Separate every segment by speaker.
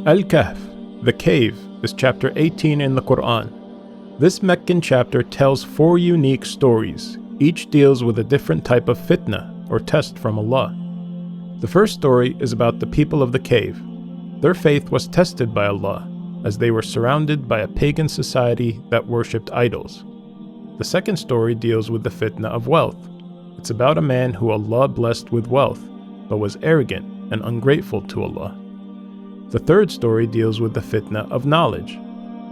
Speaker 1: Al-Kahf, the cave, is chapter 18 in the Quran. This Meccan chapter tells 4 unique stories. Each deals with a different type of fitna, or test from Allah. The first story is about the people of the cave. Their faith was tested by Allah, as they were surrounded by a pagan society that worshipped idols. The second story deals with the fitna of wealth. It's about a man who Allah blessed with wealth, but was arrogant and ungrateful to Allah. The third story deals with the fitna of knowledge.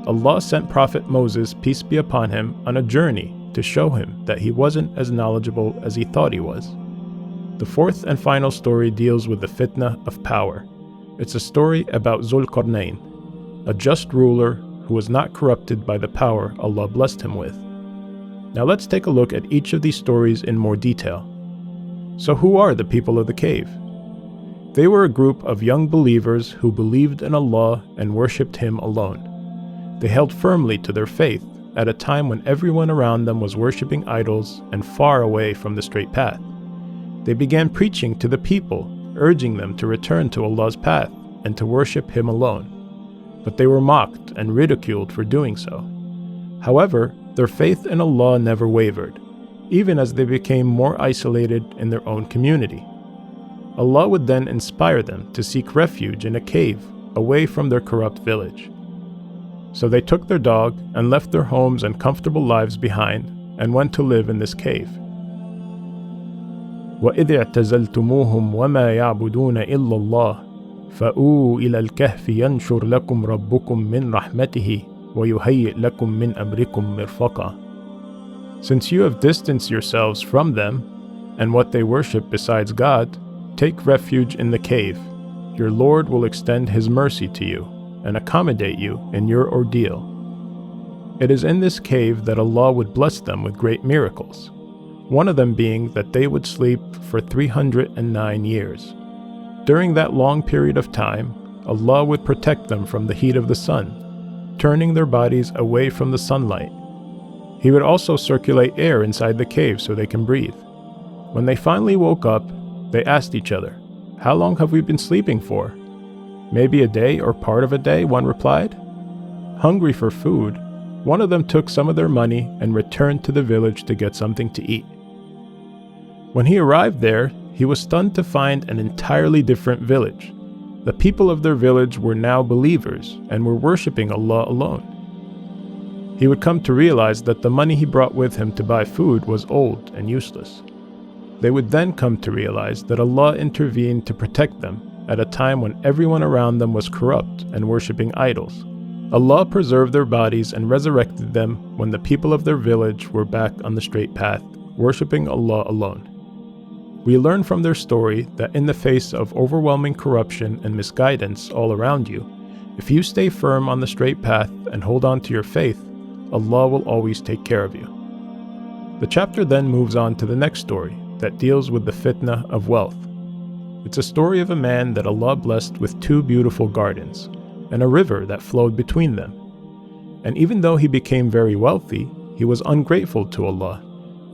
Speaker 1: Allah sent Prophet Moses, peace be upon him, on a journey to show him that he wasn't as knowledgeable as he thought he was. The fourth and final story deals with the fitna of power. It's a story about Zulqarnain, a just ruler who was not corrupted by the power Allah blessed him with. Now let's take a look at each of these stories in more detail. So who are the people of the cave? They were a group of young believers who believed in Allah and worshipped Him alone. They held firmly to their faith at a time when everyone around them was worshipping idols and far away from the straight path. They began preaching to the people, urging them to return to Allah's path and to worship Him alone. But they were mocked and ridiculed for doing so. However, their faith in Allah never wavered, even as they became more isolated in their own community. Allah would then inspire them to seek refuge in a cave away from their corrupt village. So they took their dog and left their homes and comfortable lives behind and went to live in this cave. وَإِذِ اعْتَزَلْتُمُوهُمْ وَمَا يَعْبُدُونَ إِلَّا اللَّهَ فَأْوُوا إِلَى الْكَهْفِ يَنْشُرْ لَكُمْ رَبُّكُمْ مِنْ رَحْمَتِهِ وَيُهَيِّئْ لَكُمْ مِنْ أَمْرِكُمْ مِرْفَقًا. Since you have distanced yourselves from them and what they worship besides God, take refuge in the cave. Your Lord will extend His mercy to you and accommodate you in your ordeal. It is in this cave that Allah would bless them with great miracles, one of them being that they would sleep for 309 years. During that long period of time, Allah would protect them from the heat of the sun, turning their bodies away from the sunlight. He would also circulate air inside the cave so they can breathe. When they finally woke up, they asked each other, "How long have we been sleeping for?" "Maybe a day or part of a day," one replied. Hungry for food, one of them took some of their money and returned to the village to get something to eat. When he arrived there, he was stunned to find an entirely different village. The people of their village were now believers and were worshipping Allah alone. He would come to realize that the money he brought with him to buy food was old and useless. They would then come to realize that Allah intervened to protect them at a time when everyone around them was corrupt and worshipping idols. Allah preserved their bodies and resurrected them when the people of their village were back on the straight path, worshipping Allah alone. We learn from their story that in the face of overwhelming corruption and misguidance all around you, if you stay firm on the straight path and hold on to your faith, Allah will always take care of you. The chapter then moves on to the next story that deals with the fitna of wealth. It's a story of a man that Allah blessed with 2 beautiful gardens and a river that flowed between them. And even though he became very wealthy, he was ungrateful to Allah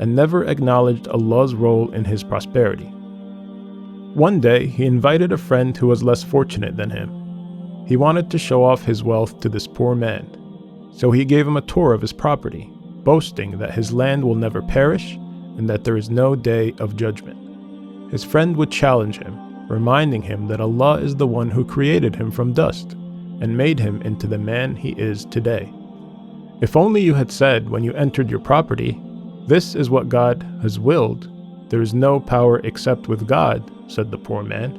Speaker 1: and never acknowledged Allah's role in his prosperity. One day, he invited a friend who was less fortunate than him. He wanted to show off his wealth to this poor man, so he gave him a tour of his property, boasting that his land will never perish and that there is no day of judgment. His friend would challenge him, reminding him that Allah is the one who created him from dust and made him into the man he is today. "If only you had said when you entered your property, 'This is what God has willed,' there is no power except with God," said the poor man.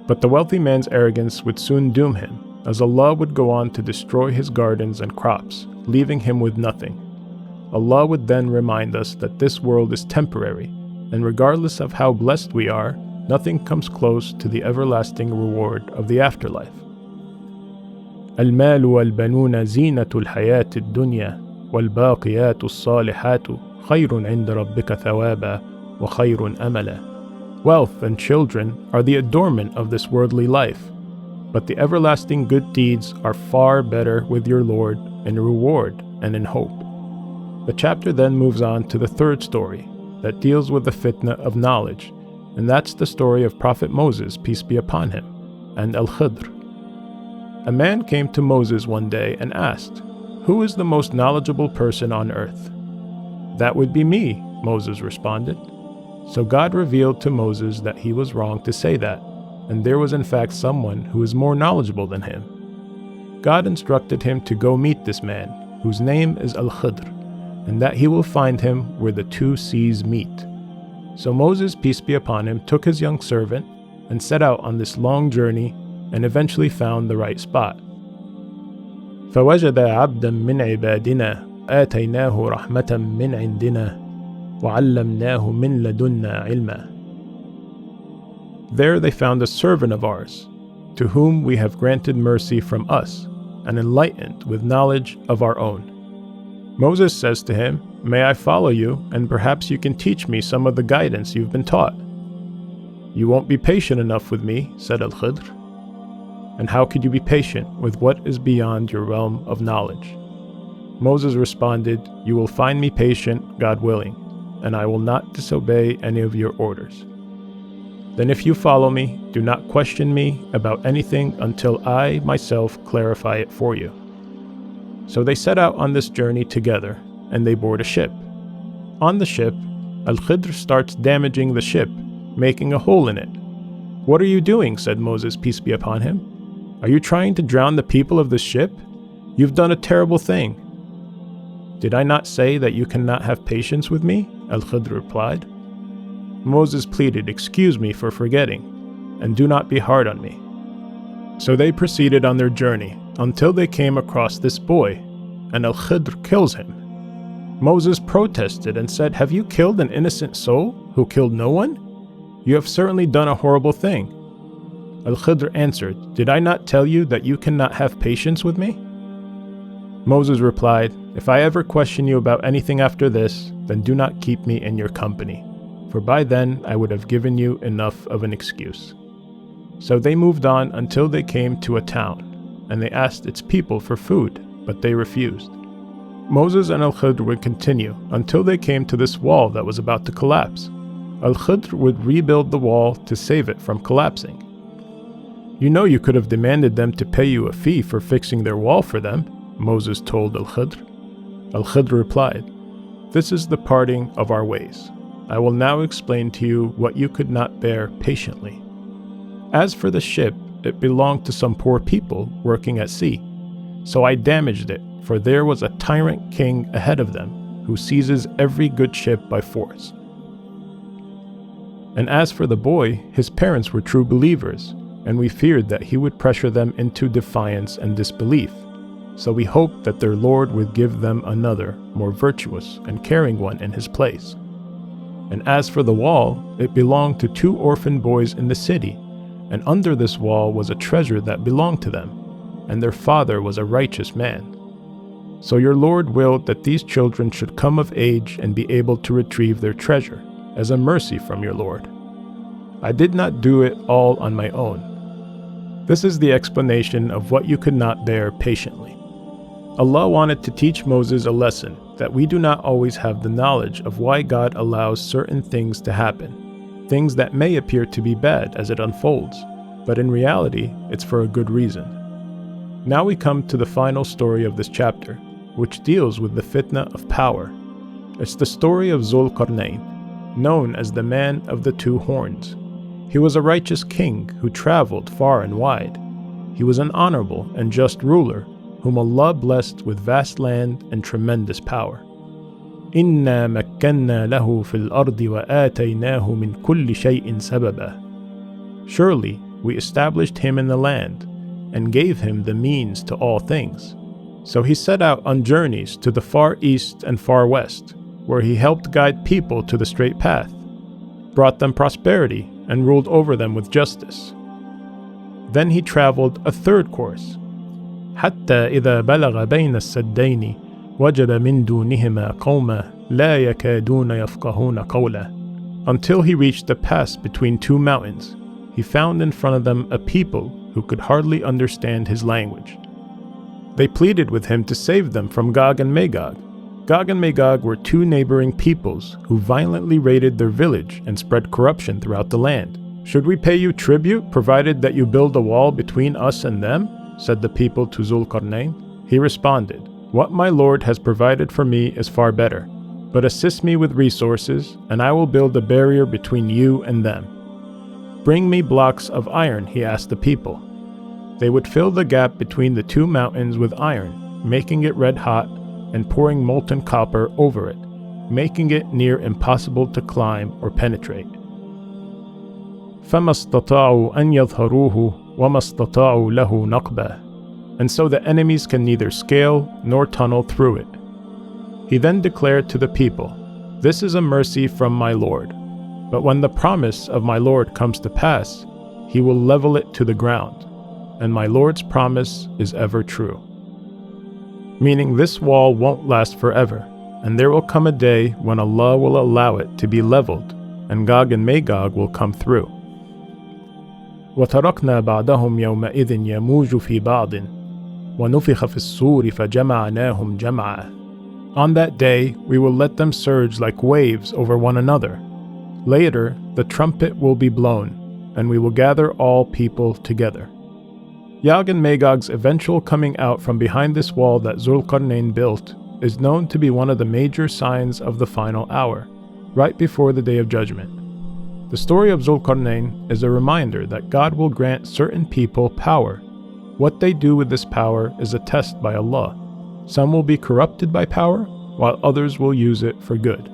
Speaker 1: But the wealthy man's arrogance would soon doom him, as Allah would go on to destroy his gardens and crops, leaving him with nothing. Allah would then remind us that this world is temporary, and regardless of how blessed we are, nothing comes close to the everlasting reward of the afterlife. المال والبنون زينة الحياة الدنيا والباقيات الصالحات خير عند ربك ثوابا وخير أملا. Wealth and children are the adornment of this worldly life, but the everlasting good deeds are far better with your Lord in reward and in hope. The chapter then moves on to the third story that deals with the fitna of knowledge, and that's the story of Prophet Moses, peace be upon him, and Al-Khidr. A man came to Moses one day and asked, "Who is the most knowledgeable person on earth?" "That would be me," Moses responded. So God revealed to Moses that he was wrong to say that, and there was in fact someone who is more knowledgeable than him. God instructed him to go meet this man, whose name is Al-Khidr, and that he will find him where the two seas meet. So Moses, peace be upon him, took his young servant and set out on this long journey and eventually found the right spot. فَوَجَدَ عَبْدًا مِّنْ عِبَادِنَا آتَيْنَاهُ رَحْمَةً مِّنْ عِنْدِنَا وَعَلَّمْنَاهُ مِنْ لَدُنَّا عِلْمًا. There they found a servant of ours, to whom we have granted mercy from us, and enlightened with knowledge of our own. Moses says to him, "May I follow you, and perhaps you can teach me some of the guidance you've been taught?" "You won't be patient enough with me," said Al-Khidr. "And how could you be patient with what is beyond your realm of knowledge?" Moses responded, "You will find me patient, God willing, and I will not disobey any of your orders. Then if you follow me, do not question me about anything until I myself clarify it for you." So they set out on this journey together, and they board a ship. On the ship, Al-Khidr starts damaging the ship, making a hole in it. "What are you doing?" said Moses, peace be upon him. "Are you trying to drown the people of this ship? You've done a terrible thing." "Did I not say that you cannot have patience with me?" Al-Khidr replied. Moses pleaded, "Excuse me for forgetting, and do not be hard on me." So they proceeded on their journey until they came across this boy, and Al-Khidr kills him. Moses protested and said, "Have you killed an innocent soul who killed no one? You have certainly done a horrible thing." Al-Khidr answered, "Did I not tell you that you cannot have patience with me?" Moses replied, "If I ever question you about anything after this, then do not keep me in your company, for by then I would have given you enough of an excuse." So they moved on until they came to a town, and they asked its people for food, but they refused. Moses and Al-Khidr would continue until they came to this wall that was about to collapse. Al-Khidr would rebuild the wall to save it from collapsing. "You know you could have demanded them to pay you a fee for fixing their wall for them," Moses told Al-Khidr. Al-Khidr replied, "This is the parting of our ways. I will now explain to you what you could not bear patiently. As for the ship, it belonged to some poor people working at sea. So I damaged it, for there was a tyrant king ahead of them, who seizes every good ship by force. And as for the boy, his parents were true believers, and we feared that he would pressure them into defiance and disbelief. So we hoped that their Lord would give them another, more virtuous and caring one in his place. And as for the wall, it belonged to 2 orphan boys in the city, and under this wall was a treasure that belonged to them, and their father was a righteous man. So your Lord willed that these children should come of age and be able to retrieve their treasure, as a mercy from your Lord. I did not do it all on my own." This is the explanation of what you could not bear patiently. Allah wanted to teach Moses a lesson that we do not always have the knowledge of why God allows certain things to happen, things that may appear to be bad as it unfolds, but in reality, it's for a good reason. Now we come to the final story of this chapter, which deals with the fitna of power. It's the story of Zul-Qarnayn, known as the man of the 2 horns. He was a righteous king who traveled far and wide. He was an honorable and just ruler, whom Allah blessed with vast land and tremendous power. إِنَّا مَكَّنَّا لَهُ فِي الْأَرْضِ وَآتَيْنَاهُ مِنْ كُلِّ شَيْءٍ سَبَبًا. Surely we established him in the land, and gave him the means to all things. So he set out on journeys to the far east and far west, where he helped guide people to the straight path, brought them prosperity, and ruled over them with justice. Then he traveled a 3rd course, حتى إذا بلغ بين السدين وجد من دونهما قوما لا يكادون يفقهون قولا. Until he reached the pass between 2 mountains, he found in front of them a people who could hardly understand his language. They pleaded with him to save them from Gog and Magog. Gog and Magog were 2 neighboring peoples who violently raided their village and spread corruption throughout the land. "Should we pay you tribute provided that you build a wall between us and them?" said the people to Zulqarnain. He responded, "What my Lord has provided for me is far better, but assist me with resources, and I will build a barrier between you and them." "Bring me blocks of iron," he asked the people. They would fill the gap between the two mountains with iron, making it red hot, and pouring molten copper over it, making it near impossible to climb or penetrate. فَمَا اسْتَطَاعُوا أَنْ يَظْهَرُوهُ وَمَا اسْتَطَاعُوا لَهُ نَقْبًا. And so the enemies can neither scale nor tunnel through it. He then declared to the people, "This is a mercy from my Lord. But when the promise of my Lord comes to pass, he will level it to the ground, and my Lord's promise is ever true." Meaning this wall won't last forever, and there will come a day when Allah will allow it to be leveled, and Gog and Magog will come through. وَتَرَكْنَا بَعْدَهُمْ يَوْمَئِذٍ يَمُوجُ فِي بَعْضٍ وَنُفِخَ فِي الصُّورِ فَجَمَعْنَاهُمْ جَمْعًا. On that day we will let them surge like waves over one another. Later the trumpet will be blown, and we will gather all people together. Yag and Magog's eventual coming out from behind this wall that Zulqarnain built is known to be one of the major signs of the final hour, right before the Day of Judgment. The story of Zulqarnain is a reminder that God will grant certain people power. What they do with this power is a test by Allah. Some will be corrupted by power, while others will use it for good.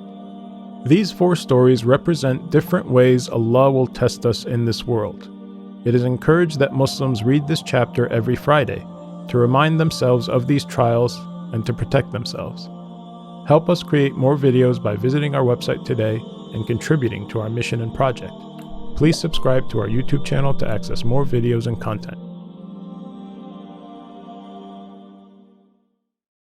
Speaker 1: These 4 stories represent different ways Allah will test us in this world. It is encouraged that Muslims read this chapter every Friday to remind themselves of these trials and to protect themselves. Help us create more videos by visiting our website today and contributing to our mission and project. Please subscribe to our YouTube channel to access more videos and content.